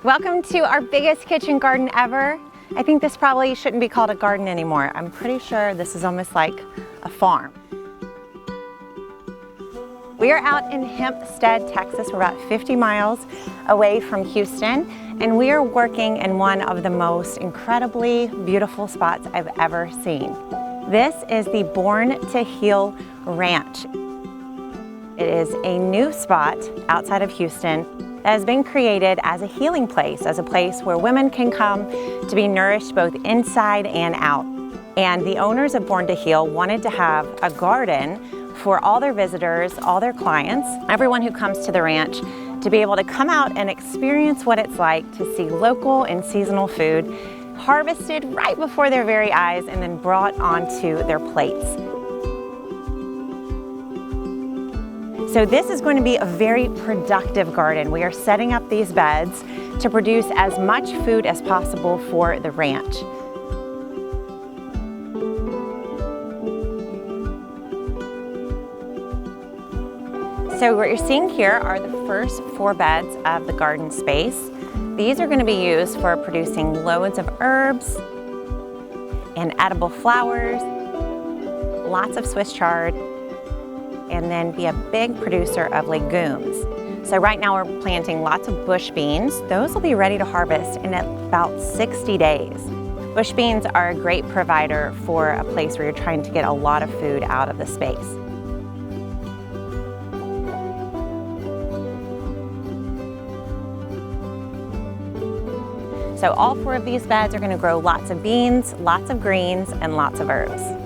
Welcome to our biggest kitchen garden ever. I think this probably shouldn't be called a garden anymore. I'm pretty sure this is almost like a farm. We are out in Hempstead, Texas. We're about 50 miles away from Houston, and we are working in one of the most incredibly beautiful spots I've ever seen. This is the Born to Heal Ranch. It is a new spot outside of Houston that has been created as a healing place, as a place where women can come to be nourished both inside and out. And the owners of Born to Heal wanted to have a garden for all their visitors, all their clients, everyone who comes to the ranch, to be able to come out and experience what it's like to see local and seasonal food harvested right before their very eyes and then brought onto their plates. So this is going to be a very productive garden. We are setting up these beds to produce as much food as possible for the ranch. So what you're seeing here are the first 4 beds of the garden space. These are going to be used for producing loads of herbs and edible flowers, lots of Swiss chard, and then be a big producer of legumes. So right now we're planting lots of bush beans. Those will be ready to harvest in about 60 days. Bush beans are a great provider for a place where you're trying to get a lot of food out of the space. So all 4 of these beds are going to grow lots of beans, lots of greens, and lots of herbs.